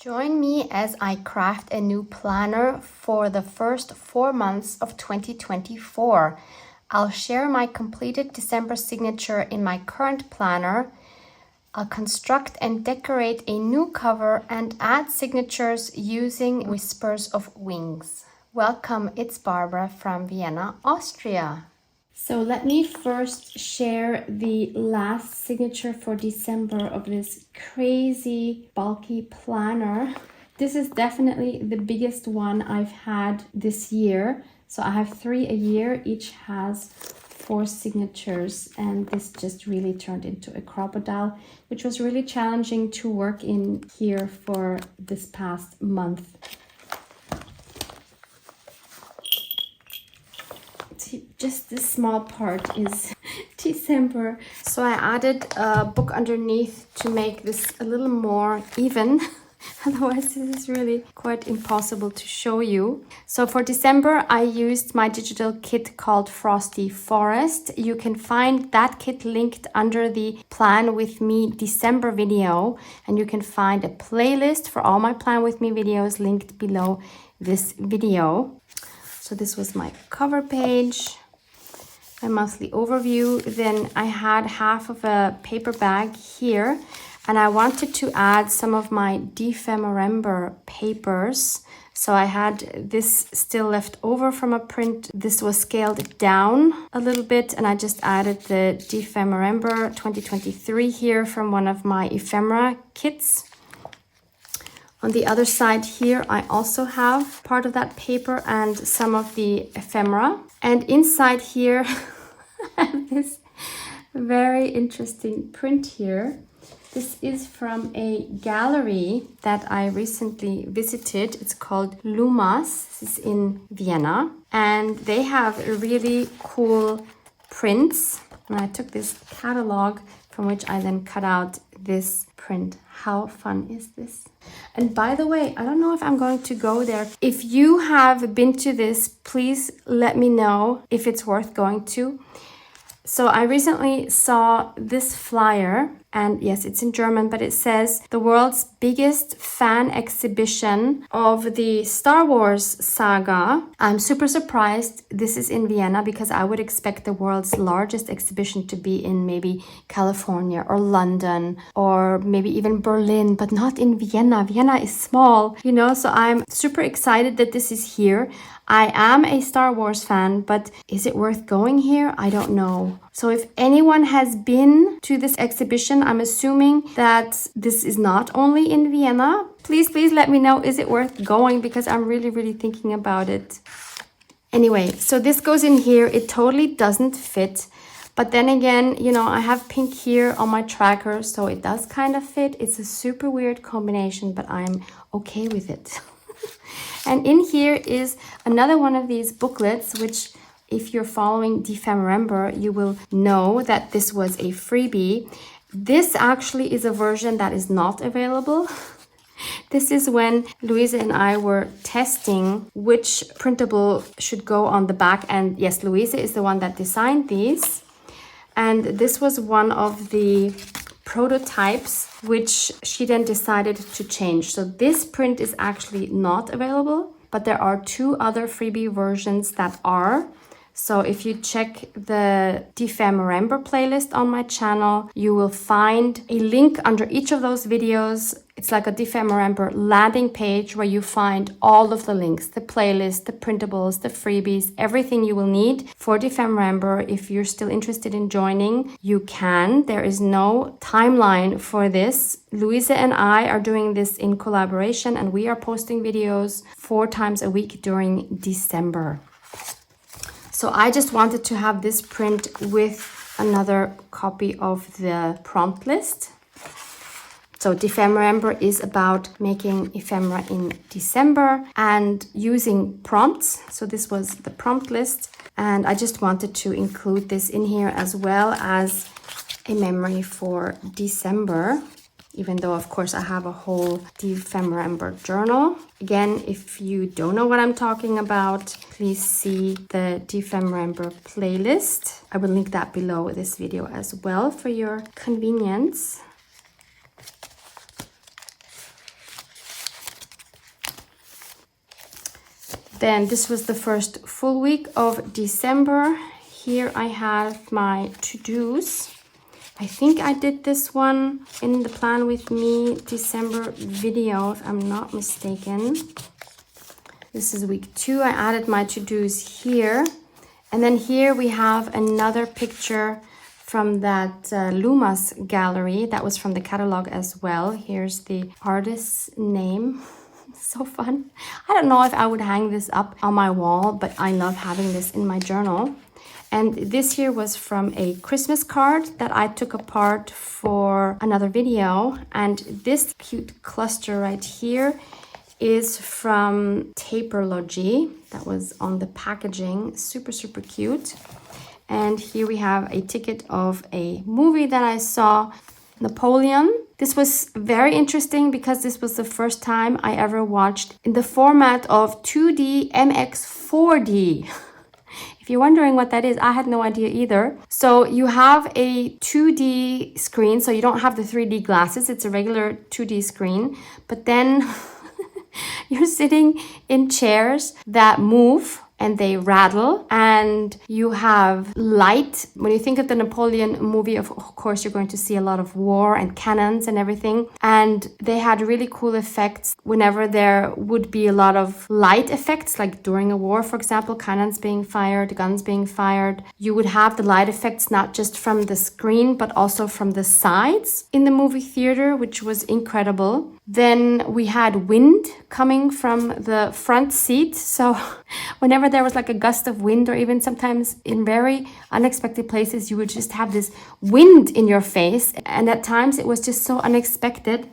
Join me as I craft a new planner for the first 4 months of 2024. I'll share my completed December signature in my current planner. I'll construct and decorate a new cover and add signatures using Whispers of Wings. Welcome, it's Barbara from Vienna, Austria. So let me first share the last signature for December of this crazy bulky planner. This is definitely the biggest one I've had this year. So I have 3 a year, each has 4 signatures, and this just really turned into a crocodile, which was really challenging to work in here for this past month. Just this small part is December. So I added a book underneath to make this a little more even. Otherwise, this is really quite impossible to show you. So for December, I used my digital kit called Frosty Forest. You can find that kit linked under the Plan With Me December video. And you can find a playlist for all my Plan With Me videos linked below this video. So this was my cover page, my monthly overview. Then I had half of a paper bag here, and I wanted to add some of my Defemorember papers. So I had this still left over from a print. This was scaled down a little bit, and I just added the Defemorember 2023 here from one of my ephemera kits. On the other side here, I also have part of that paper and some of the ephemera. And inside here, I have this very interesting print here. This is from a gallery that I recently visited. It's called Lumas. This is in Vienna. And they have really cool prints. And I took this catalog from which I then cut out this print. How fun is this? And by the way, I don't know if I'm going to go there. If you have been to this, please let me know if it's worth going to. So I recently saw this flyer, and yes, it's in German, but it says the world's biggest fan exhibition of the Star Wars saga. I'm super surprised this is in Vienna because I would expect the world's largest exhibition to be in maybe California or London or maybe even Berlin, but not in Vienna. Vienna is small, you know, so I'm super excited that this is here. I am a Star Wars fan, but is it worth going here? I don't know. So if anyone has been to this exhibition, I'm assuming that this is not only in Vienna. Please let me know, is it worth going? Because I'm really thinking about it. Anyway, so this goes in here. It totally doesn't fit. But then again, you know, I have pink here on my tracker, so it does kind of fit. It's a super weird combination, but I'm okay with it. And in here is another one of these booklets, which if you're following Defemorember, you will know that this was a freebie. This actually is a version that is not available. This is when Louisa and I were testing which printable should go on the back. And yes, Louisa is the one that designed these. And this was one of the prototypes which she then decided to change. So this print is actually not available, but there are 2 other freebie versions that are. So if you check the Defemorember playlist on my channel, you will find a link under each of those videos. It's like a Defemorember landing page where you find all of the links, the playlist, the printables, the freebies, everything you will need for Defemorember. If you're still interested in joining, you can. There is no timeline for this. Louisa and I are doing this in collaboration, and we are posting videos 4 times a week during December. So I just wanted to have this print with another copy of the prompt list. So Defemorember is about making ephemera in December and using prompts. So this was the prompt list. And I just wanted to include this in here as well as a memory for December. Even though, of course, I have a whole Defemorember journal. Again, if you don't know what I'm talking about, please see the Defemorember playlist. I will link that below this video as well for your convenience. Then this was the first full week of December. Here I have my to-dos. I think I did this one in the Plan With Me December video, if I'm not mistaken. This is week 2. I added my to-dos here. And then here we have another picture from that Lumas gallery. That was from the catalog as well. Here's the artist's name. So fun. I don't know if I would hang this up on my wall, but I love having this in my journal. And this here was from a Christmas card that I took apart for another video. And this cute cluster right here is from Taperlogy. That was on the packaging. Super, super cute. And here we have a ticket of a movie that I saw, Napoleon. This was very interesting because this was the first time I ever watched in the format of 2D MX 4D. If you're wondering what that is, I had no idea either. So you have a 2D screen, so you don't have the 3D glasses. It's a regular 2D screen. But then you're sitting in chairs that move and they rattle, and you have light. When you think of the Napoleon movie, of course, you're going to see a lot of war and cannons and everything. And they had really cool effects whenever there would be a lot of light effects, like during a war, for example, cannons being fired, guns being fired. You would have the light effects not just from the screen, but also from the sides in the movie theater, which was incredible. Then we had wind coming from the front seat. So whenever there was like a gust of wind, or even sometimes in very unexpected places, you would just have this wind in your face. And at times it was just so unexpected.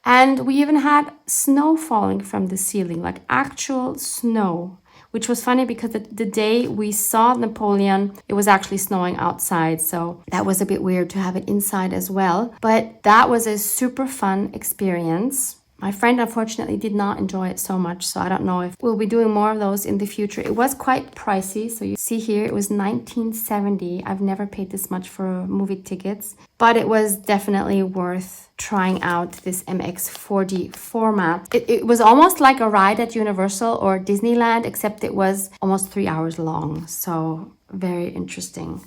And we even had snow falling from the ceiling, like actual snow, which was funny because the day we saw Napoleon, it was actually snowing outside. So that was a bit weird to have it inside as well. But that was a super fun experience. My friend unfortunately did not enjoy it so much, so I don't know if we'll be doing more of those in the future. It was quite pricey, so you see here it was $19.70. I've never paid this much for movie tickets, but it was definitely worth trying out this MX 4D format. It was almost like a ride at Universal or Disneyland, except it was almost 3 hours long, so very interesting.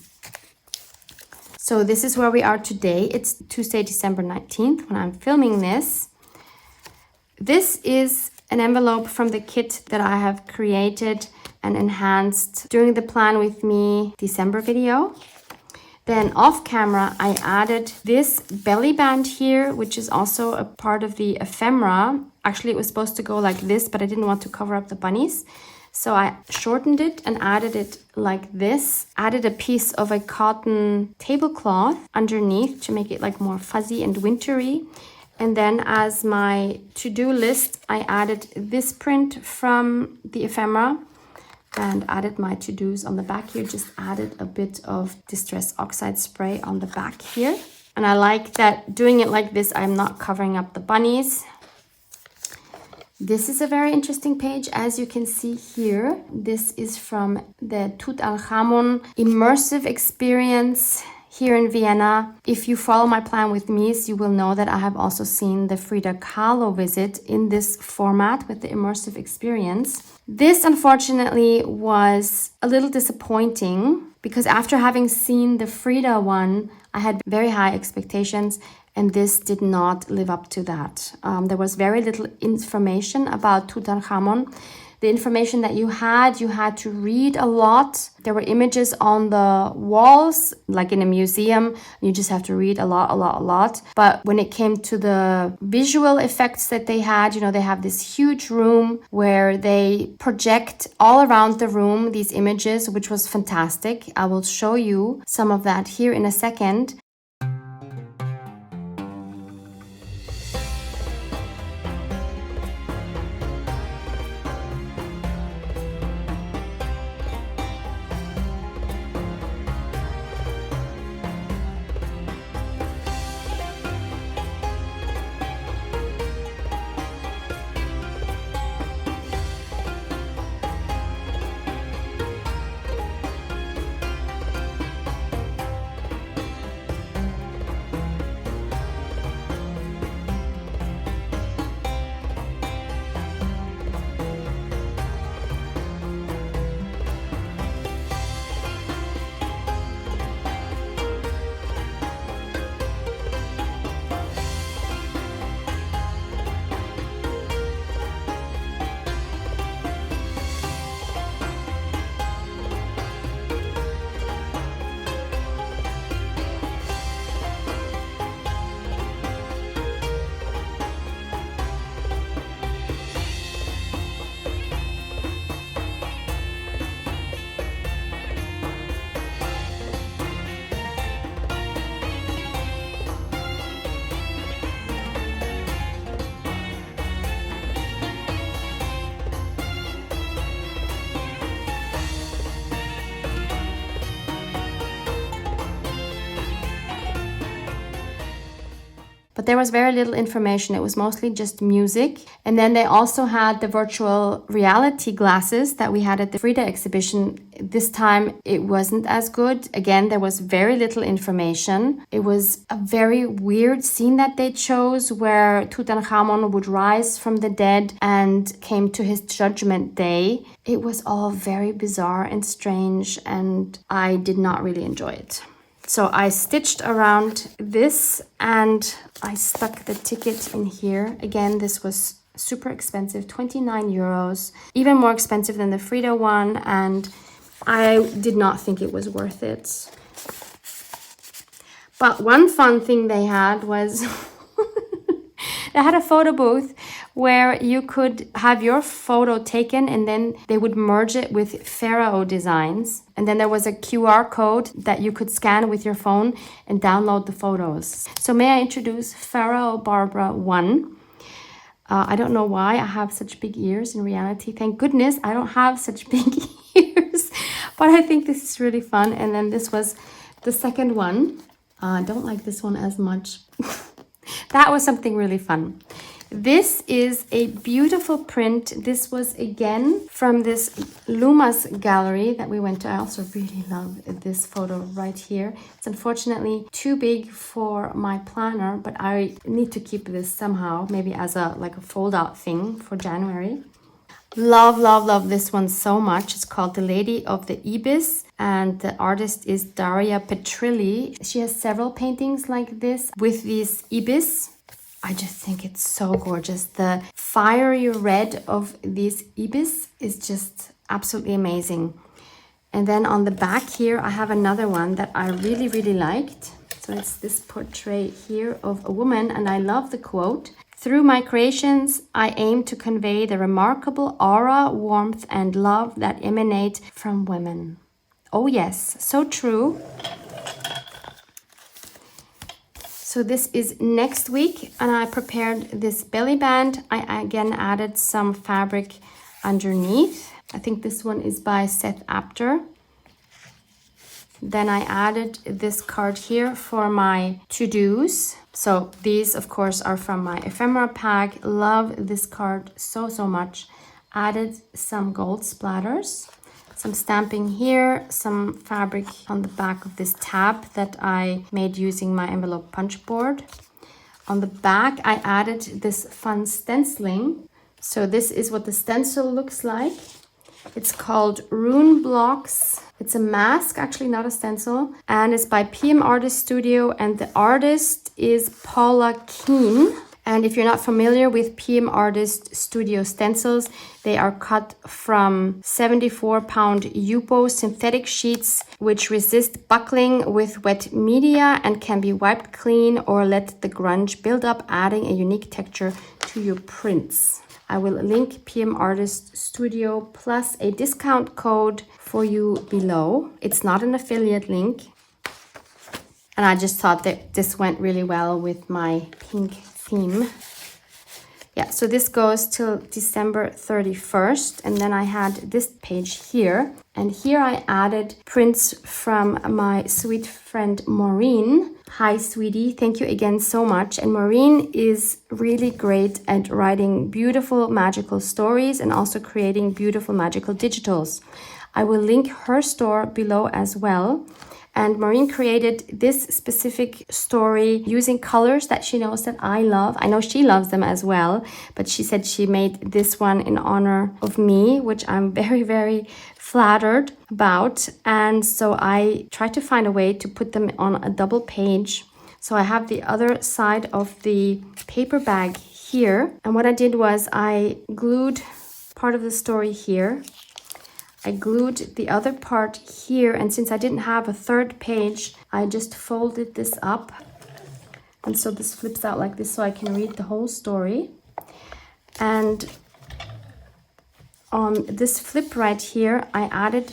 So this is where we are today. It's Tuesday, December 19th when I'm filming this. This is an envelope from the kit that I have created and enhanced during the Plan With Me December video. Then off camera, I added this belly band here, which is also a part of the ephemera. Actually, it was supposed to go like this, but I didn't want to cover up the bunnies. So I shortened it and added it like this. Added a piece of a cotton tablecloth underneath to make it like more fuzzy and wintry. And then as my to-do list, I added this print from the ephemera and added my to-dos on the back here. Just added a bit of Distress Oxide spray on the back here. And I like that doing it like this, I'm not covering up the bunnies. This is a very interesting page, as you can see here. This is from the Tutankhamun immersive experience here in Vienna. If you follow my Plan With Me, you will know that I have also seen the Frida Kahlo visit in this format with the immersive experience. This unfortunately was a little disappointing because after having seen the Frida one, I had very high expectations and this did not live up to that. There was very little information about Tutankhamun. The information that you had to read a lot. There were images on the walls, like in a museum. You just have to read a lot. But when it came to the visual effects that they had, they have this huge room where they project all around the room these images, which was fantastic. I will show you some of that here in a second. but there was very little information. It was mostly just music. And then they also had the virtual reality glasses that we had at the Frida exhibition. This time it wasn't as good. Again, there was very little information. It was a very weird scene that they chose where Tutankhamun would rise from the dead and came to his judgment day. It was all very bizarre and strange, and I did not really enjoy it. So I stitched around this and I stuck the ticket in here. Again, this was super expensive, 29 euros, even more expensive than the Frida one, and I did not think it was worth it. But one fun thing they had was they had a photo booth where you could have your photo taken and then they would merge it with Pharaoh designs. And then there was a QR code that you could scan with your phone and download the photos. So may I introduce Pharaoh Barbara 1. I don't know why I have such big ears in reality. Thank goodness I don't have such big ears. But I think this is really fun. And then this was the second one. I don't like this one as much. That was something really fun. This is a beautiful print. This was again from this Lumas gallery that we went to. I also really love this photo right here. It's unfortunately too big for my planner, but I need to keep this somehow, maybe as a fold out thing for January. Love, love, love this one so much. It's called The Lady of the Ibis, and the artist is Daria Petrilli. She has several paintings like this with these ibis. I just think it's so gorgeous. The fiery red of these ibis is just absolutely amazing. And then on the back here, I have another one that I really, really liked. So it's this portrait here of a woman, and I love the quote. Through my creations, I aim to convey the remarkable aura, warmth, and love that emanate from women. Oh yes, so true. So this is next week, and I prepared this belly band. I again added some fabric underneath. I think this one is by Seth Apter. Then I added this card here for my to-dos. So these, of course, are from my ephemera pack. Love this card so, so much. Added some gold splatters, some stamping here, some fabric on the back of this tab that I made using my envelope punch board. On the back, I added this fun stenciling. So this is what the stencil looks like. It's called Rune Blocks. It's a mask, actually not a stencil, and it's by PM Artist Studio, and the artist is Paula Keen. And if you're not familiar with PM Artist Studio stencils, they are cut from 74-pound Yupo synthetic sheets, which resist buckling with wet media and can be wiped clean or let the grunge build up, adding a unique texture to your prints. I will link PM Artist Studio plus a discount code for you below. It's not an affiliate link. And I just thought that this went really well with my pink theme. Yeah, so this goes till December 31st. And then I had this page here. And here I added prints from my sweet friend Maureen. Hi, sweetie. Thank you again so much. And Maureen is really great at writing beautiful magical stories and also creating beautiful magical digitals. I will link her store below as well. And Maureen created this specific story using colors that she knows that I love. I know she loves them as well, but she said she made this one in honor of me, which I'm very, very flattered about. And so I tried to find a way to put them on a double page. So I have the other side of the paper bag here. And what I did was I glued part of the story here. I glued the other part here, and since I didn't have a third page, I just folded this up. And so this flips out like this so I can read the whole story. And on this flip right here, I added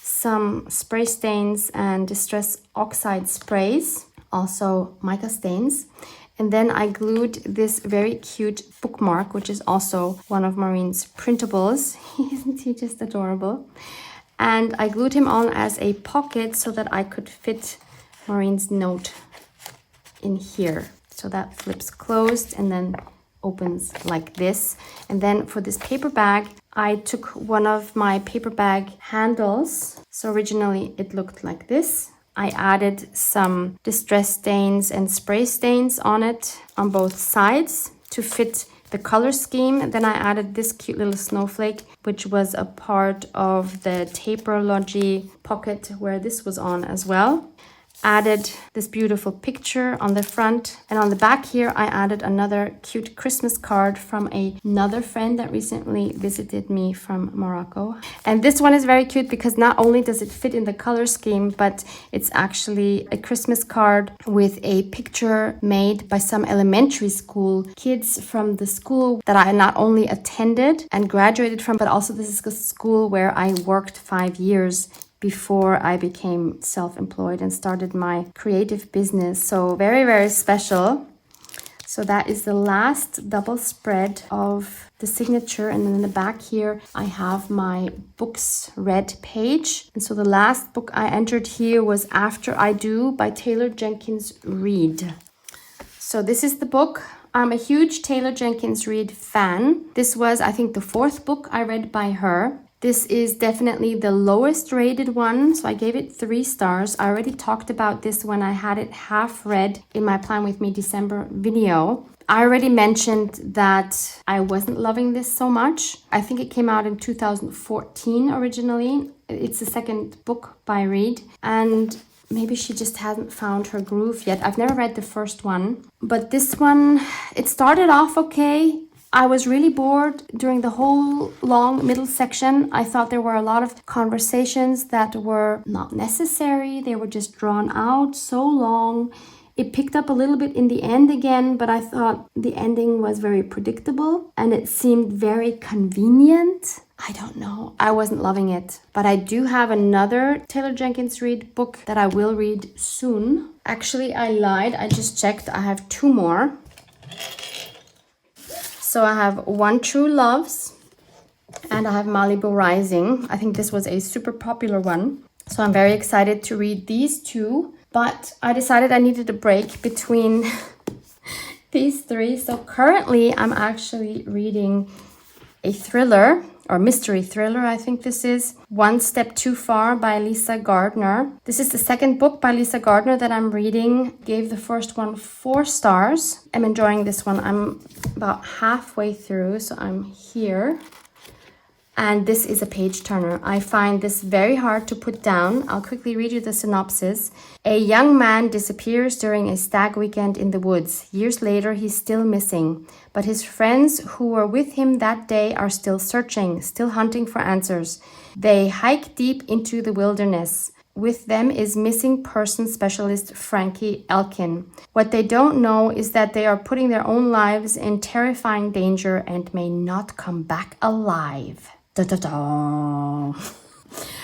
some spray stains and Distress Oxide sprays, also mica stains. And then I glued this very cute bookmark, which is also one of Maureen's printables. Isn't he just adorable? And I glued him on as a pocket so that I could fit Maureen's note in here. So that flips closed and then opens like this. And then for this paper bag, I took one of my paper bag handles. So originally it looked like this. I added some distress stains and spray stains on it on both sides to fit the color scheme. Then I added this cute little snowflake, which was a part of the Taperlogy pocket where this was on as well. Added this beautiful picture on the front, and on the back here I added another cute Christmas card from another friend that recently visited me from Morocco. And this one is very cute because not only does it fit in the color scheme, but it's actually a Christmas card with a picture made by some elementary school kids from the school that I not only attended and graduated from, but also this is a school where I worked 5 years before I became self-employed and started my creative business. So very, very special. So that is the last double spread of the signature. And then in the back here, I have my books read page. And so the last book I entered here was After I Do by Taylor Jenkins Reid. So this is the book. I'm a huge Taylor Jenkins Reid fan. This was, I think, the 4th book I read by her. This is definitely the lowest rated one, so I gave it 3 stars. I already talked about this when I had it half read in my Plan With Me December video. I already mentioned that I wasn't loving this so much. I think it came out in 2014 originally. It's the 2nd book by Reid, and maybe she just hasn't found her groove yet. I've never read the first one, but this one, it started off okay. I was really bored during the whole long middle section. I thought there were a lot of conversations that were not necessary. They were just drawn out so long. It picked up a little bit in the end again, but I thought the ending was very predictable and it seemed very convenient. I don't know. I wasn't loving it. But I do have another Taylor Jenkins Reid book that I will read soon. Actually, I lied. I just checked. I have 2 more. So I have One True Loves and I have Malibu Rising. I think this was a super popular one. So I'm very excited to read these 2. But I decided I needed a break between these 3. So currently I'm actually reading a thriller or mystery thriller, I think this is. One Step Too Far by Lisa Gardner. This is the 2nd book by Lisa Gardner that I'm reading. Gave the first one 4 stars. I'm enjoying this one. I'm about halfway through, so I'm here. And this is a page turner. I find this very hard to put down. I'll quickly read you the synopsis. A young man disappears during a stag weekend in the woods. Years later, he's still missing. But his friends who were with him that day are still searching, still hunting for answers. They hike deep into the wilderness. With them is missing person specialist Frankie Elkin. What they don't know is that they are putting their own lives in terrifying danger and may not come back alive. Da, da, da.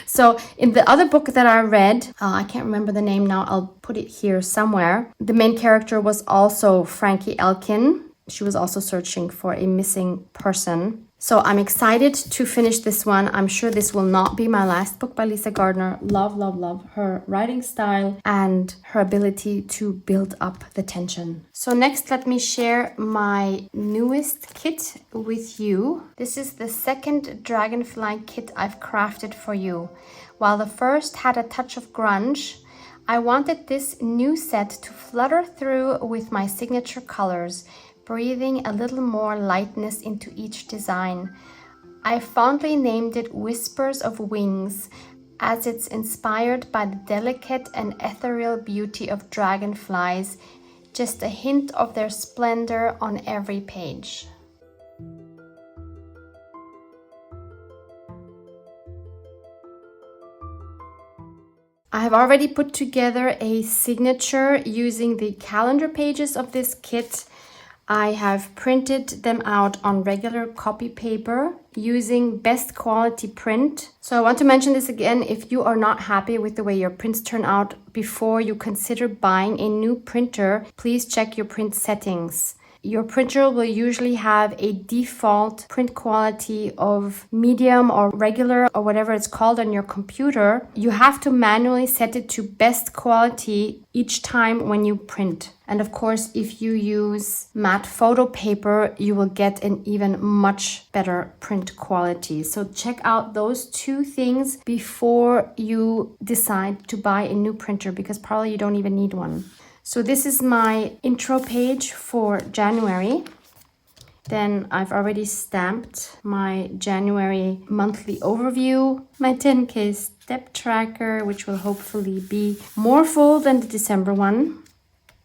So in the other book that I read, I can't remember the name now, I'll put it here somewhere. The main character was also Frankie Elkin. She was also searching for a missing person. So I'm excited to finish this one. I'm sure this will not be my last book by Lisa Gardner. Love, love, love her writing style and her ability to build up the tension. So next, let me share my newest kit with you. This is the 2nd Dragonfly kit I've crafted for you. While the first had a touch of grunge, I wanted this new set to flutter through with my signature colors, breathing a little more lightness into each design. I fondly named it Whispers of Wings, as it's inspired by the delicate and ethereal beauty of dragonflies, just a hint of their splendor on every page. I have already put together a signature using the calendar pages of this kit. I have printed them out on regular copy paper using best quality print. So I want to mention this again. If you are not happy with the way your prints turn out before you consider buying a new printer, please check your print settings. your printer will usually have a default print quality of medium or regular or whatever it's called on your computer. You have to manually set it to best quality each time when you print. And of course, if you use matte photo paper, you will get an even much better print quality. So check out those two things before you decide to buy a new printer, because probably you don't even need one. So this is my intro page for January. Then I've already stamped my January monthly overview, my 10K step tracker, which will hopefully be more full than the December one.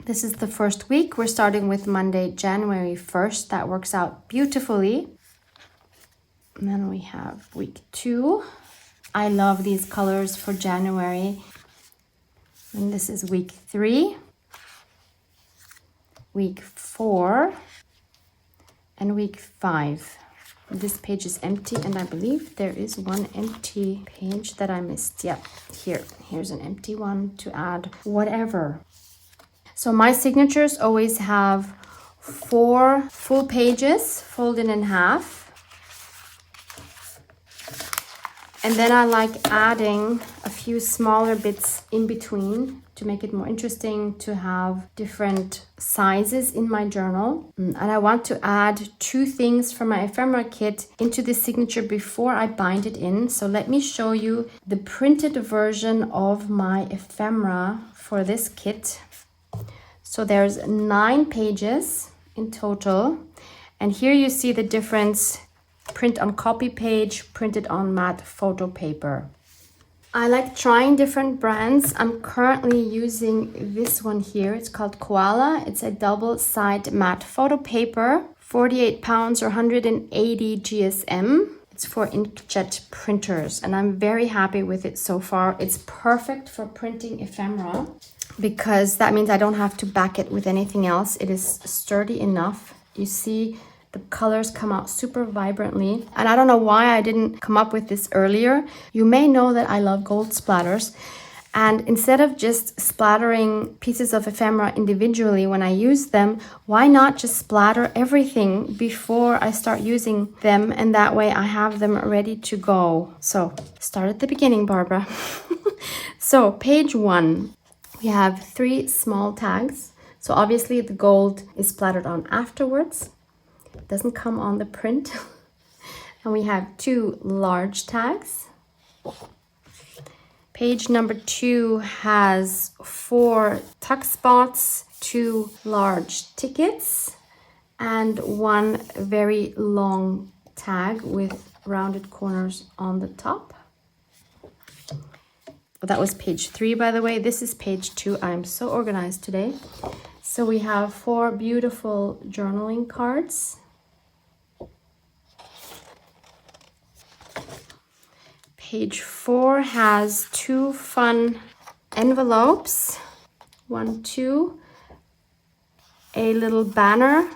This is the first week. We're starting with Monday, January 1st. That works out beautifully. And then we have week 2. I love these colors for January. And this is week 3, week 4, and week 5. This page is empty, and I believe there is one empty page that I missed. Yeah, here's an empty one to add whatever. So my signatures always have 4 full pages folded in half. And then I like adding a few smaller bits in between to make it more interesting, to have different sizes in my journal. And I want to add 2 things from my ephemera kit into the signature before I bind it in. So let me show you the printed version of my ephemera for this kit. So there's 9 pages in total. And here you see the difference: print on copy page, printed on matte photo paper. I like trying different brands. I'm currently using this one here. It's called Koala. It's a double-side matte photo paper, 48 pounds or 180 GSM. It's for inkjet printers, and I'm very happy with it so far. It's perfect for printing ephemera, because that means I don't have to back it with anything else. It is sturdy enough. You see the colors come out super vibrantly. And I don't know why I didn't come up with this earlier. You may know that I love gold splatters. And instead of just splattering pieces of ephemera individually when I use them, why not just splatter everything before I start using them? And that way I have them ready to go. So start at the beginning, Barbara. So page 1. We have 3 small tags. So obviously the gold is splattered on afterwards. It doesn't come on the print. And we have 2 large tags. Page number 2 has 4 tuck spots, 2 large tickets, and 1 very long tag with rounded corners on the top. That was page 3, by the way. This is page 2. I am so organized today. So we have 4 beautiful journaling cards. Page 4 has 2 fun envelopes. 1, 2, a little banner,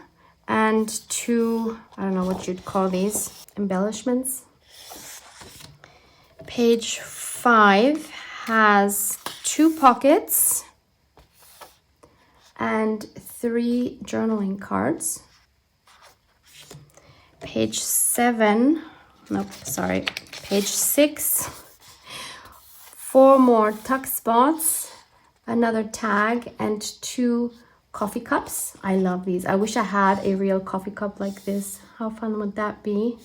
and 2, I don't know what you'd call these, embellishments. Page 5 has 2 pockets and 3 journaling cards. Page 6, 4 more tuck spots, another tag, and 2 coffee cups. I love these. I wish I had a real coffee cup like this. How fun would that be?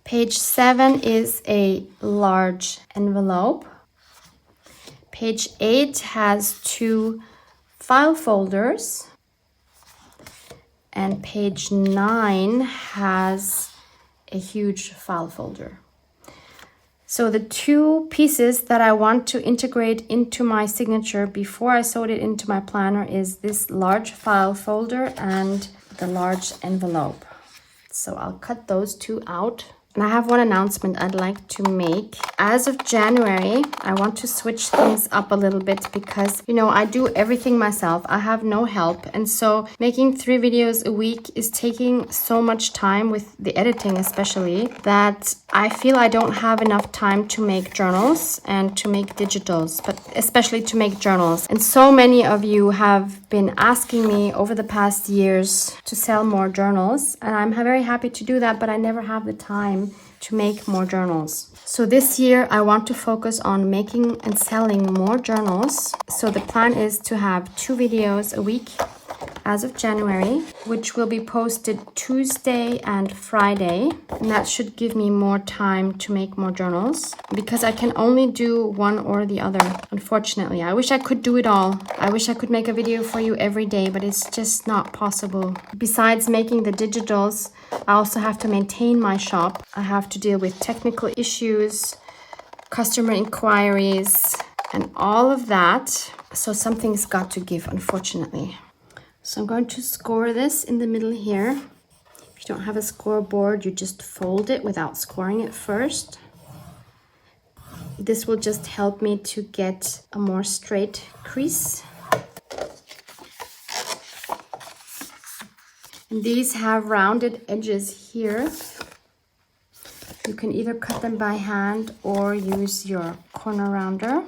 Page 7 is a large envelope. Page 8 has 2 file folders. And page 9 has a huge file folder. So the 2 pieces that I want to integrate into my signature before I sewed it into my planner is this large file folder and the large envelope. So I'll cut those 2 out. And I have one announcement I'd like to make. As of January, I want to switch things up a little bit because, you know, I do everything myself. I have no help. And so making 3 videos a week is taking so much time, with the editing especially, that I feel I don't have enough time to make journals and to make digitals, but especially to make journals. And so many of you have been asking me over the past years to sell more journals, and I'm very happy to do that, but I never have the time to make more journals. So this year I want to focus on making and selling more journals. So the plan is to have 2 videos a week as of January, which will be posted Tuesday and Friday. And that should give me more time to make more journals, because I can only do one or the other, unfortunately. I wish I could do it all. I wish I could make a video for you every day, but it's just not possible. Besides making the digitals, I also have to maintain my shop. I have to deal with technical issues, customer inquiries, and all of that. So something's got to give, unfortunately. So I'm going to score this in the middle here. If you don't have a scoreboard, you just fold it without scoring it first. This will just help me to get a more straight crease. And these have rounded edges here. You can either cut them by hand or use your corner rounder.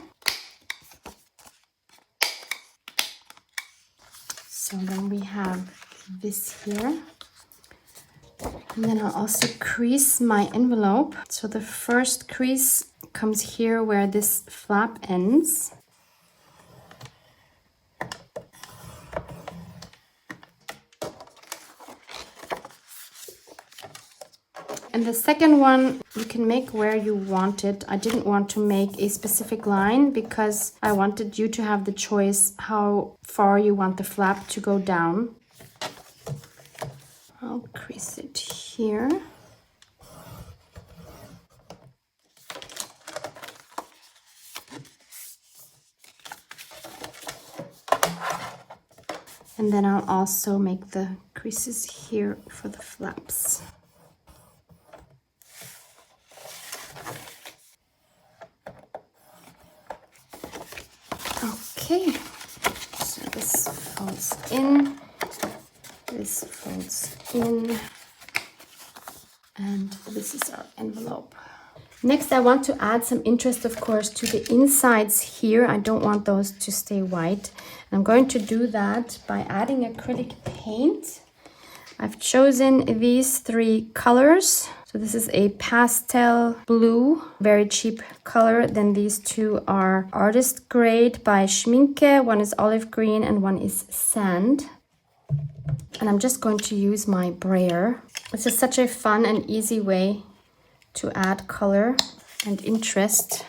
So then we have this here. And then I'll also crease my envelope. So the first crease comes here where this flap ends. And the second one you can make where you want it. I didn't want to make a specific line because I wanted you to have the choice how far you want the flap to go down. I'll crease it here. And then I'll also make the creases here for the flaps. Okay, so this folds in, this folds in, and this is our envelope. Next, I want to add some interest, of course, to the insides here. I don't want those to stay white. I'm going to do that by adding acrylic paint. I've chosen these 3 colors. So this is a pastel blue, very cheap color. Then these 2 are artist grade by Schminke. One is olive green and one is sand. And I'm just going to use my brayer. This is such a fun and easy way to add color and interest.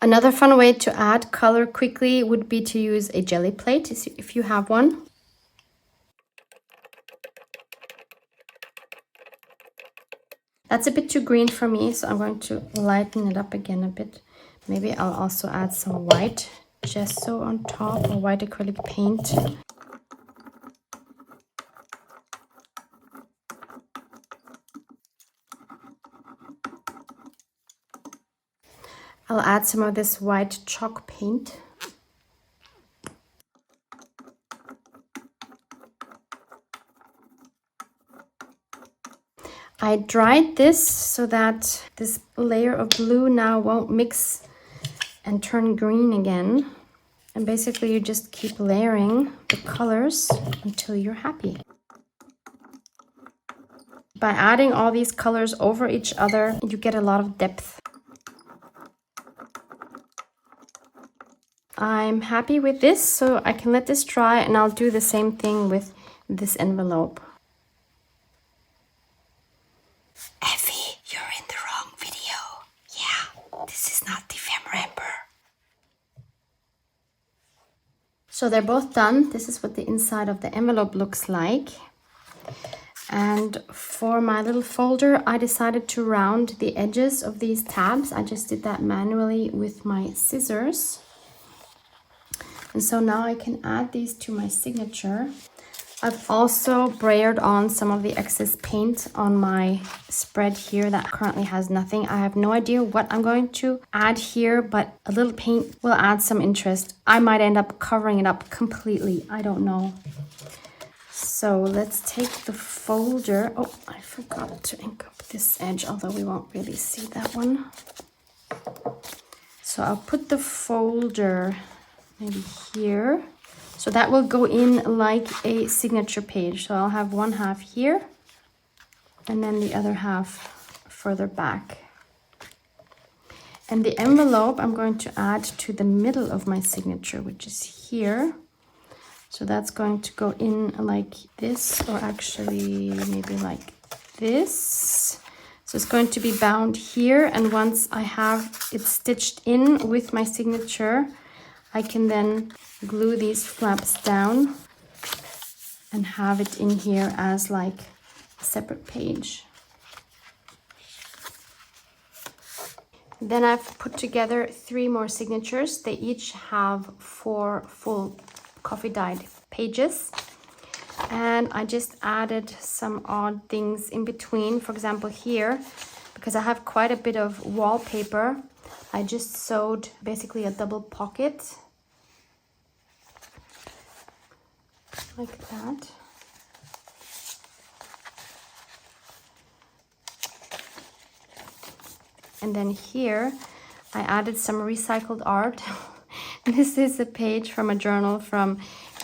Another fun way to add color quickly would be to use a jelly plate, if you have one. That's a bit too green for me, so I'm going to lighten it up again a bit. Maybe I'll also add some white gesso on top, or white acrylic paint. I'll add some of this white chalk paint. I dried this so that this layer of blue now won't mix and turn green again. And basically you just keep layering the colors until you're happy. By adding all these colors over each other, you get a lot of depth. I'm happy with this, so I can let this dry, and I'll do the same thing with this envelope. Effie, you're in the wrong video. Yeah, this is not Defember. So they're both done. This is what the inside of the envelope looks like. And for my little folder, I decided to round the edges of these tabs. I just did that manually with my scissors. And so now I can add these to my signature. I've also brayered on some of the excess paint on my spread here that currently has nothing. I have no idea what I'm going to add here, but a little paint will add some interest. I might end up covering it up completely. I don't know. So let's take the folder. Oh, I forgot to ink up this edge, although we won't really see that one. So I'll put the folder maybe here. So that will go in like a signature page. So I'll have one half here and then the other half further back. And the envelope I'm going to add to the middle of my signature, which is here. So that's going to go in like this, or actually maybe like this. So it's going to be bound here. And once I have it stitched in with my signature, I can then glue these flaps down and have it in here as like a separate page. Then I've put together 3 more signatures. They each have 4 full coffee dyed pages. And I just added some odd things in between. For example, here, because I have quite a bit of wallpaper, I just sewed basically a double pocket like that. And then here I added some recycled art. This is a page from a journal from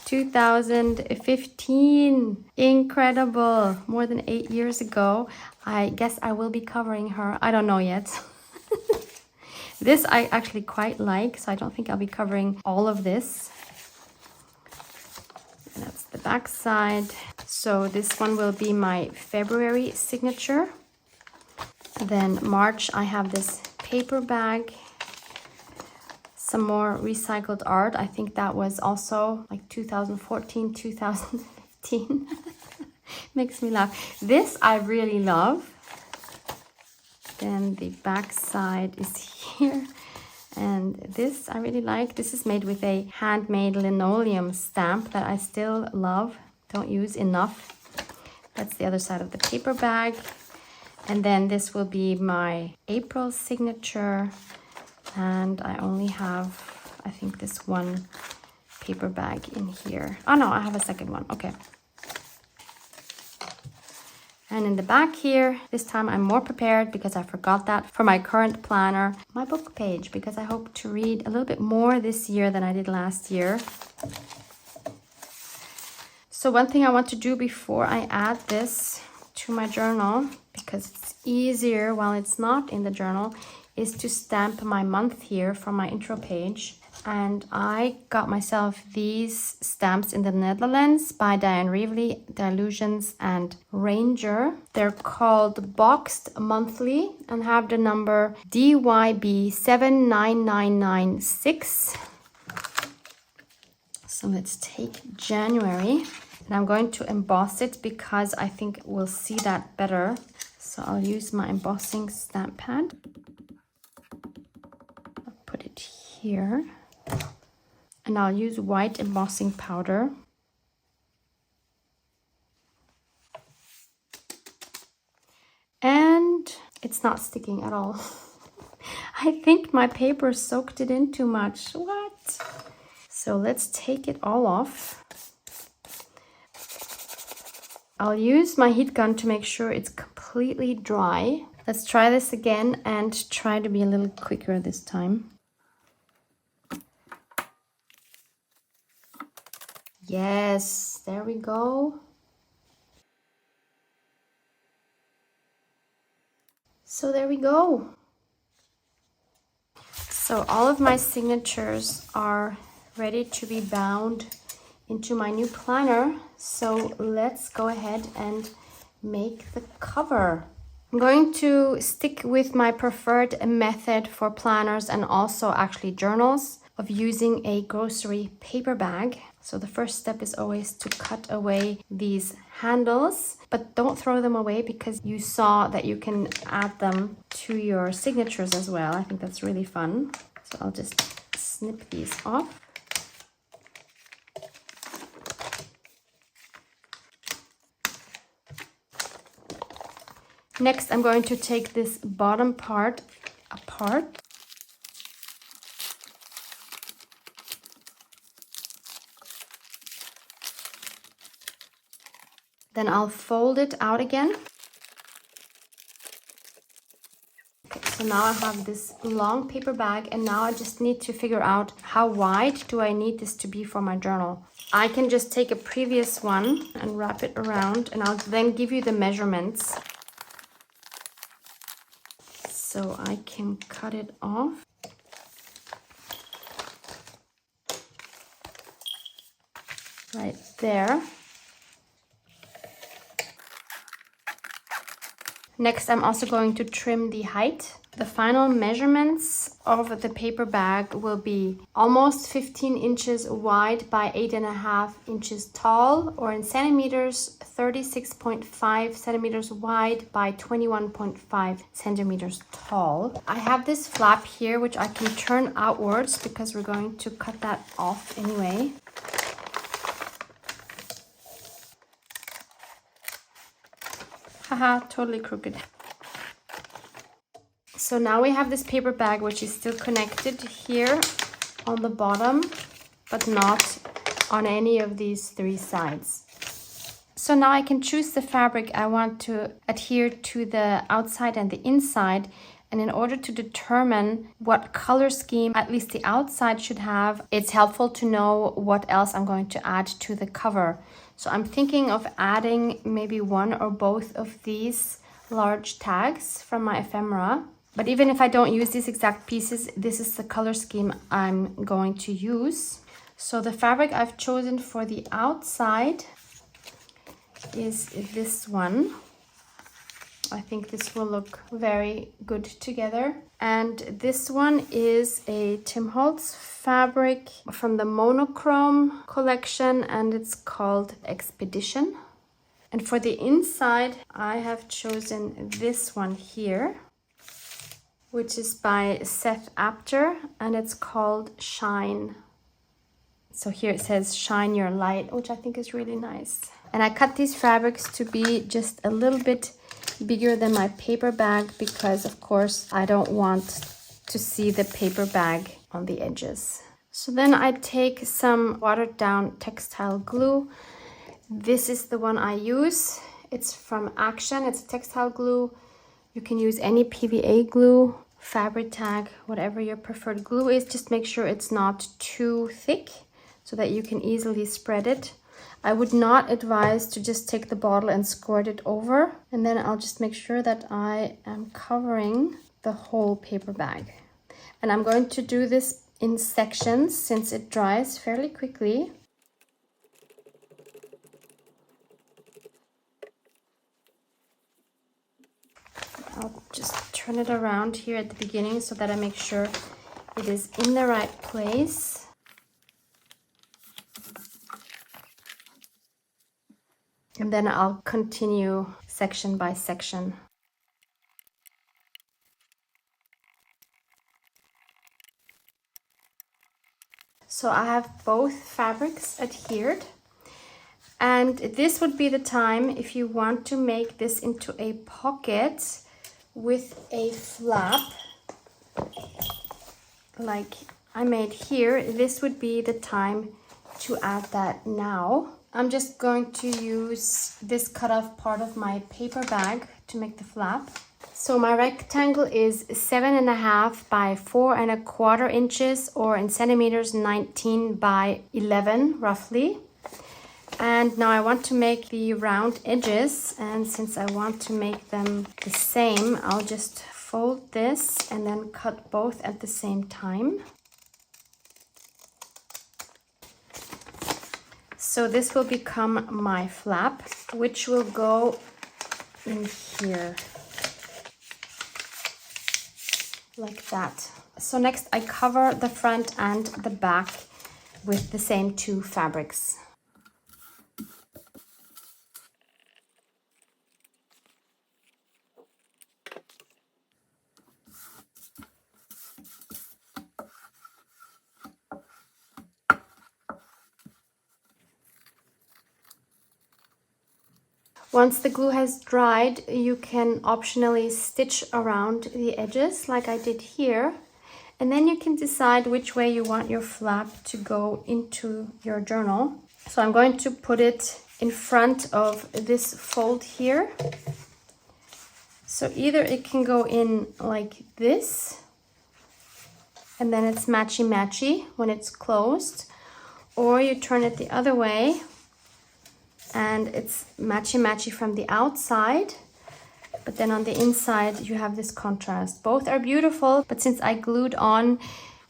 2015. Incredible. More than 8 years ago. I guess I will be covering her. I don't know yet. This I actually quite like, so I don't think I'll be covering all of this. And that's the back side. So this one will be my February signature. Then March, I have this paper bag, some more recycled art. I think that was also like 2014, 2015. Makes me laugh. This I really love. Then the back side is here. And this I really like. This is made with a handmade linoleum stamp that I still love. Don't use enough. That's the other side of the paper bag. And then this will be my April signature. And I only have, I think, this one paper bag in here. Oh no, I have a second one. Okay. And in the back here, this time I'm more prepared because I forgot that for my current planner, my book page, because I hope to read a little bit more this year than I did last year. So one thing I want to do before I add this to my journal, because it's easier while it's not in the journal, is to stamp my month here from my intro page. And I got myself these stamps in the Netherlands by Diane Reevely, Dilutions and Ranger. They're called Boxed Monthly and have the number DYB79996. So let's take January. And I'm going to emboss it because I think we'll see that better. So I'll use my embossing stamp pad. I'll put it here. And I'll use white embossing powder. And it's not sticking at all. I think my paper soaked it in too much. What? So let's take it all off. I'll use my heat gun to make sure it's completely dry. Let's try this again and try to be a little quicker this time. Yes, there we go. So there we go. So all of my signatures are ready to be bound into my new planner. So let's go ahead and make the cover. I'm going to stick with my preferred method for planners and also actually journals of using a grocery paper bag. So the first step is always to cut away these handles, but don't throw them away because you saw that you can add them to your signatures as well. I think that's really fun. So I'll just snip these off. Next, I'm going to take this bottom part apart. Then I'll fold it out again. Okay, so now I have this long paper bag, and now I just need to figure out how wide do I need this to be for my journal. I can just take a previous one and wrap it around, and I'll then give you the measurements. So I can cut it off. Right there. Next, I'm also going to trim the height. The final measurements of the paper bag will be almost 15 inches wide by 8.5 inches tall, or in centimeters, 36.5 centimeters wide by 21.5 centimeters tall. I have this flap here, which I can turn outwards because we're going to cut that off anyway. Haha, totally crooked. So now we have this paper bag, which is still connected here on the bottom, but not on any of these three sides. So now I can choose the fabric I want to adhere to the outside and the inside. And in order to determine what color scheme at least the outside should have, it's helpful to know what else I'm going to add to the cover. So I'm thinking of adding maybe one or both of these large tags from my ephemera. But even if I don't use these exact pieces, this is the color scheme I'm going to use. So the fabric I've chosen for the outside is this one. I think this will look very good together. And this one is a Tim Holtz fabric from the Monochrome collection, and it's called Expedition. And for the inside, I have chosen this one here, which is by Seth Apter, and it's called Shine. So here it says Shine Your Light, which I think is really nice. And I cut these fabrics to be just a little bit bigger than my paper bag because, of course, I don't want to see the paper bag on the edges. So then I take some watered down textile glue. This is the one I use. It's from Action. It's a textile glue. You can use any PVA glue, Fabri-Tac, whatever your preferred glue is. Just make sure it's not too thick so that you can easily spread it. I would not advise to just take the bottle and squirt it over. And then I'll just make sure that I am covering the whole paper bag. And I'm going to do this in sections since it dries fairly quickly. I'll just turn it around here at the beginning so that I make sure it is in the right place. And then I'll continue section by section. So I have both fabrics adhered. And this would be the time if you want to make this into a pocket with a flap like I made here. This would be the time to add that now. I'm just going to use this cut off part of my paper bag to make the flap. So my rectangle is 7.5 by 4.25 inches, or in centimeters 19 by 11 roughly. And now I want to make the round edges, and since I want to make them the same, I'll just fold this and then cut both at the same time. So this will become my flap, which will go in here, like that. So next I cover the front and the back with the same two fabrics. Once the glue has dried, you can optionally stitch around the edges like I did here. And then you can decide which way you want your flap to go into your journal. So I'm going to put it in front of this fold here. So either it can go in like this, and then it's matchy-matchy when it's closed, or you turn it the other way and it's matchy-matchy from the outside, but then on the inside you have this contrast. Both are beautiful, but since I glued on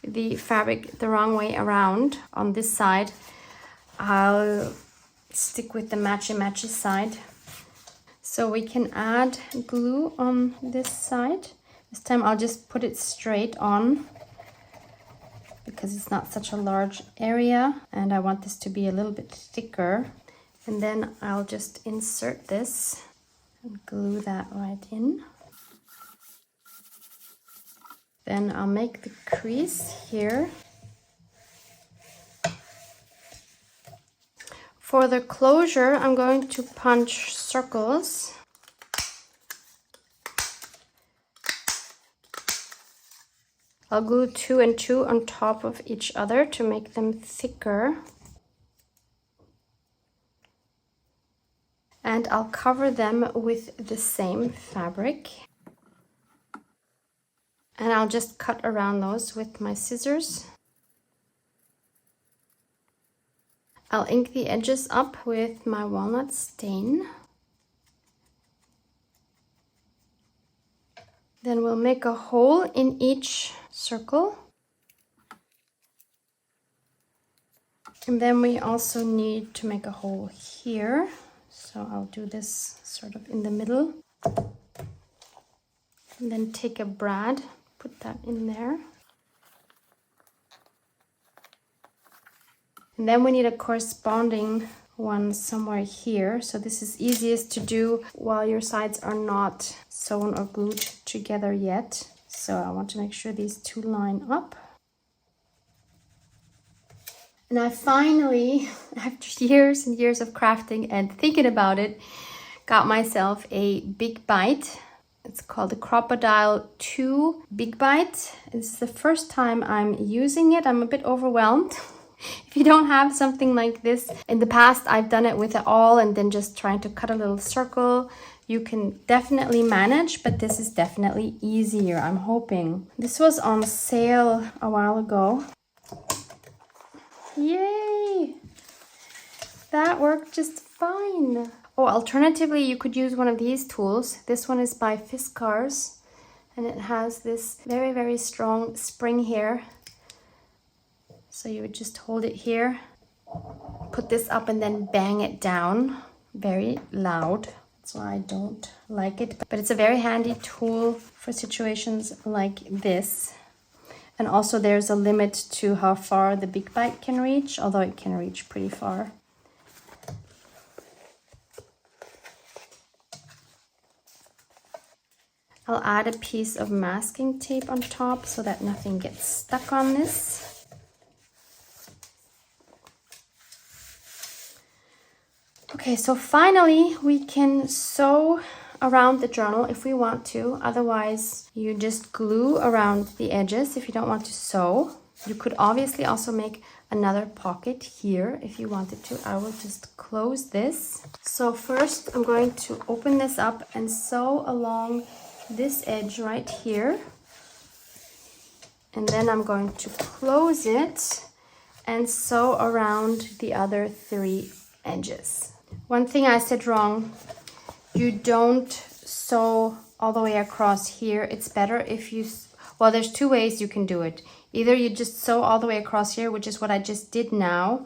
the fabric the wrong way around on this side, I'll stick with the matchy-matchy side. So we can add glue on this side. This time I'll just put it straight on because it's not such a large area and I want this to be a little bit thicker. And then I'll just insert this and glue that right in. Then I'll make the crease here. For the closure, I'm going to punch circles. I'll glue 2 and 2 on top of each other to make them thicker. And I'll cover them with the same fabric. And I'll just cut around those with my scissors. I'll ink the edges up with my walnut stain. Then we'll make a hole in each circle. And then we also need to make a hole here. So I'll do this sort of in the middle. And then take a brad, put that in there. And then we need a corresponding one somewhere here. So this is easiest to do while your sides are not sewn or glued together yet. So I want to make sure these two line up. And I finally, after years and years of crafting and thinking about it, got myself a Big Bite. It's called the Crop-A-Dile 2 Big Bite. It's the first time I'm using it. I'm a bit overwhelmed. If you don't have something like this, in the past I've done it with it all and then just trying to cut a little circle. You can definitely manage, but this is definitely easier, I'm hoping. This was on sale a while ago. Yay! That worked just fine. Oh, alternatively, you could use one of these tools. This one is by Fiskars, and it has this very, very strong spring here. So you would just hold it here, put this up, and then bang it down. Very loud. That's why I don't like it. But it's a very handy tool for situations like this. And also there's a limit to how far the Big Bite can reach, although it can reach pretty far. I'll add a piece of masking tape on top so that nothing gets stuck on this. Okay, so finally we can sew around the journal if we want to. Otherwise, you just glue around the edges if you don't want to sew. You could obviously also make another pocket here if you wanted to. I will just close this. So first I'm going to open this up and sew along this edge right here. And then I'm going to close it and sew around the other 3 edges. One thing I said wrong. You don't sew all the way across here. It's better if you, well, there's 2 ways you can do it. Either you just sew all the way across here, which is what I just did now.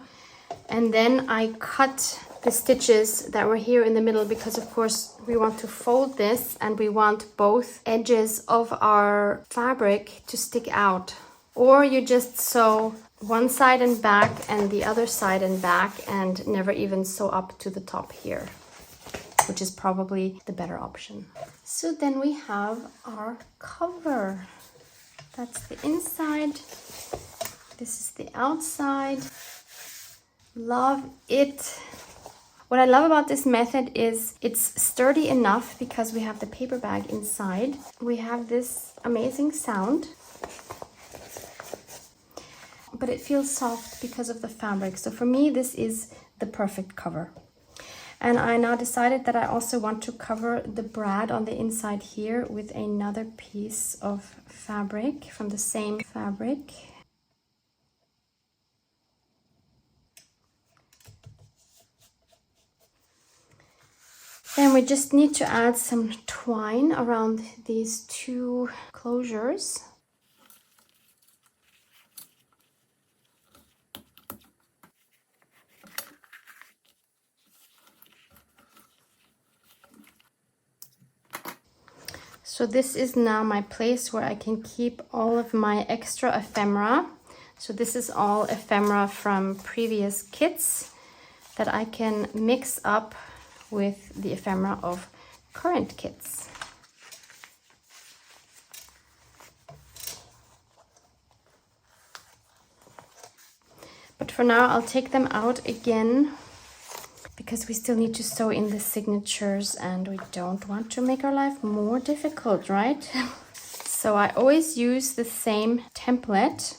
And then I cut the stitches that were here in the middle because of course we want to fold this and we want both edges of our fabric to stick out. Or you just sew one side and back and the other side and back, and never even sew up to the top here, which is probably the better option. So then we have our cover. That's the inside. This is the outside. Love it. What I love about this method is it's sturdy enough because we have the paper bag inside. We have this amazing sound, but it feels soft because of the fabric. So for me, this is the perfect cover. And I now decided that I also want to cover the brad on the inside here with another piece of fabric from the same fabric. Then we just need to add some twine around these two closures. So this is now my place where I can keep all of my extra ephemera. So this is all ephemera from previous kits that I can mix up with the ephemera of current kits. But for now, I'll take them out again because we still need to sew in the signatures and we don't want to make our life more difficult, right? So I always use the same template.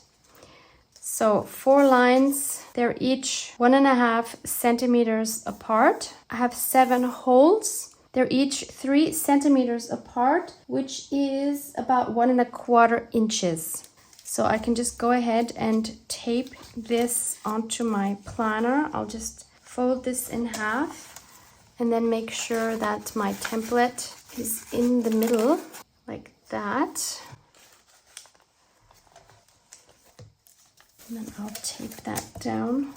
So 4 lines, they're each 1.5 centimeters apart. I have 7 holes. They're each 3 centimeters apart, which is about 1.25 inches. So I can just go ahead and tape this onto my planner. I'll just fold this in half and then make sure that my template is in the middle like that. And then I'll tape that down.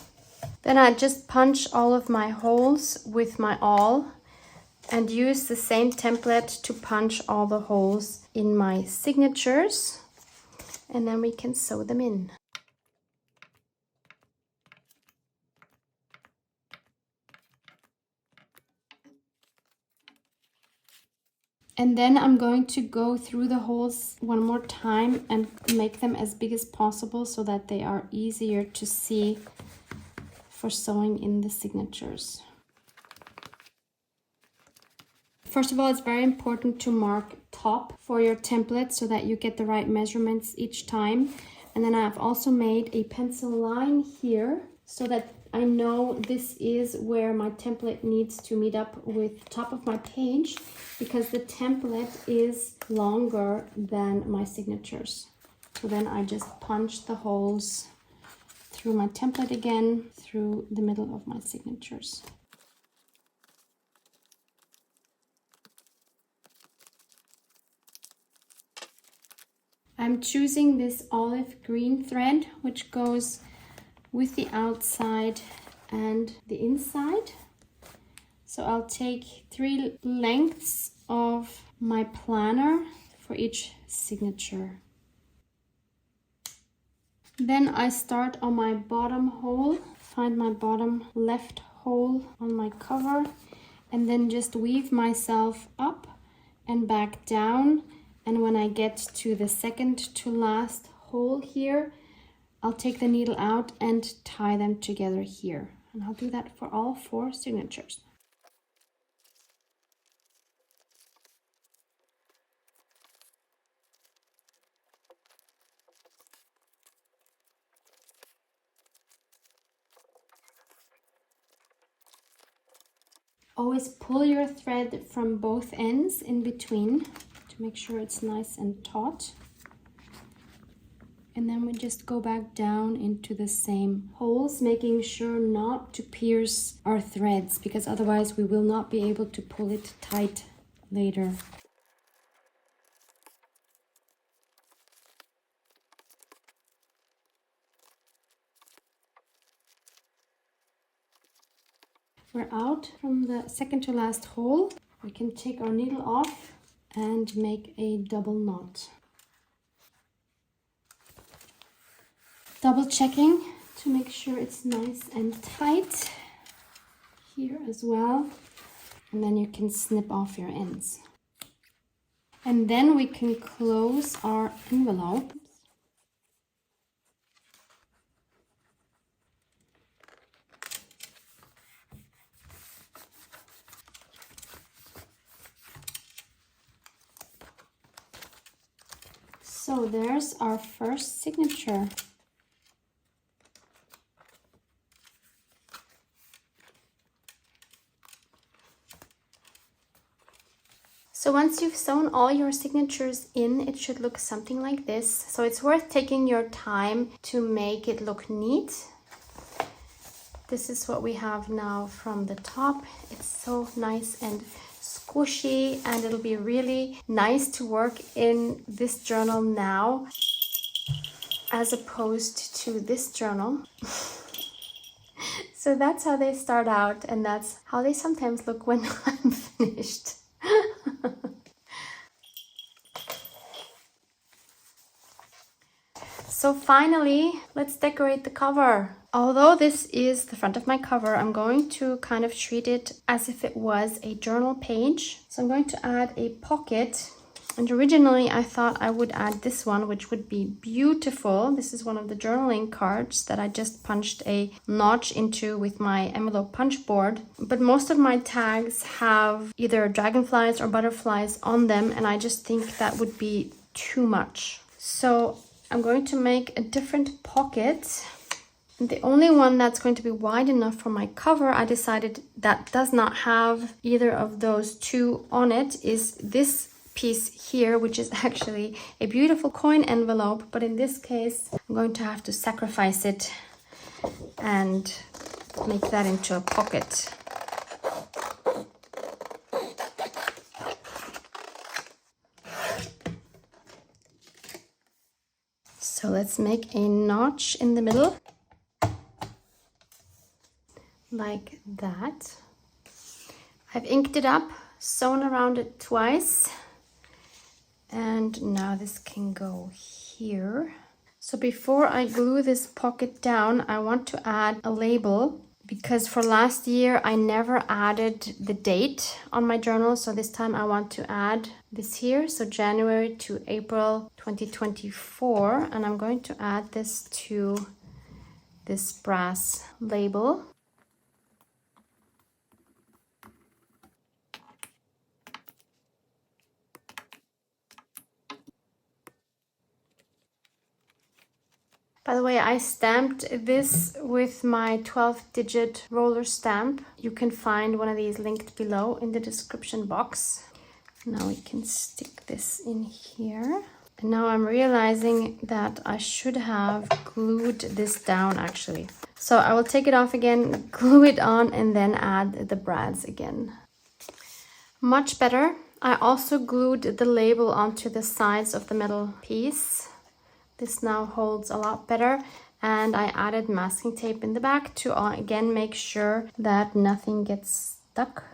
Then I just punch all of my holes with my awl and use the same template to punch all the holes in my signatures. And then we can sew them in. And then I'm going to go through the holes one more time and make them as big as possible so that they are easier to see for sewing in the signatures. First of all, it's very important to mark top for your template so that you get the right measurements each time. And then I've also made a pencil line here so that I know this is where my template needs to meet up with the top of my page, because the template is longer than my signatures. So then I just punch the holes through my template again, through the middle of my signatures. I'm choosing this olive green thread, which goes with the outside and the inside. So I'll take 3 lengths of my planner for each signature. Then I start on my bottom hole, find my bottom left hole on my cover, and then just weave myself up and back down. And when I get to the second to last hole here, I'll take the needle out and tie them together here. And I'll do that for all 4 signatures. Always pull your thread from both ends in between to make sure it's nice and taut. And then we just go back down into the same holes, making sure not to pierce our threads, because otherwise we will not be able to pull it tight later. We're out from the second to last hole. We can take our needle off and make a double knot. Double checking to make sure it's nice and tight here as well. And then you can snip off your ends. And then we can close our envelope. So there's our first signature. So once you've sewn all your signatures in, it should look something like this. So it's worth taking your time to make it look neat. This is what we have now from the top. It's so nice and squishy, and it'll be really nice to work in this journal now as opposed to this journal. So that's how they start out, and that's how they sometimes look when I'm finished. So finally, let's decorate the cover. Although this is the front of my cover, I'm going to kind of treat it as if it was a journal page. So I'm going to add a pocket. And originally I thought I would add this one, which would be beautiful. This is one of the journaling cards that I just punched a notch into with my envelope punch board. But most of my tags have either dragonflies or butterflies on them, and I just think that would be too much. So I'm going to make a different pocket. The only one that's going to be wide enough for my cover, I decided that does not have either of those two on it, is this piece here, which is actually a beautiful coin envelope, but in this case I'm going to have to sacrifice it and make that into a pocket. So let's make a notch in the middle like that. I've inked it up, sewn around it twice, and now this can go here. So before I glue this pocket down, I want to add a label, because for last year I never added the date on my journal. So this time I want to add this here, so January to April 2024, and I'm going to add this to this brass label. By the way, I stamped this with my 12-digit roller stamp. You can find one of these linked below in the description box. Now we can stick this in here. And now I'm realizing that I should have glued this down actually. So I will take it off again, glue it on, and then add the brads again. Much better. I also glued the label onto the sides of the metal piece. This now holds a lot better, and I added masking tape in the back to again make sure that nothing gets stuck.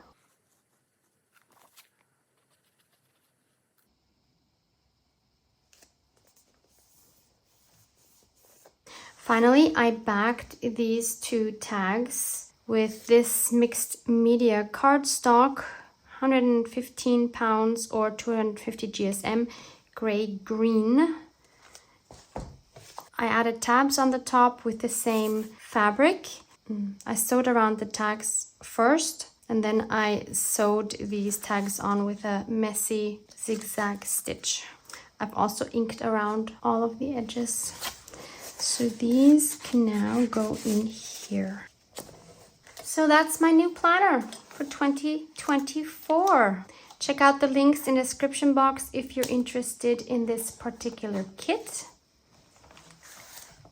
Finally, I backed these two tags with this mixed media cardstock, 115 pounds or 250 GSM, gray green. I added tabs on the top with the same fabric. I sewed around the tags first, and then I sewed these tags on with a messy zigzag stitch. I've also inked around all of the edges. So these can now go in here. So that's my new planner for 2024. Check out the links in the description box if you're interested in this particular kit.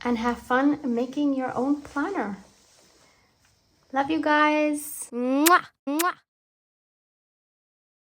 And have fun making your own planner. Love you guys. Mwah, mwah.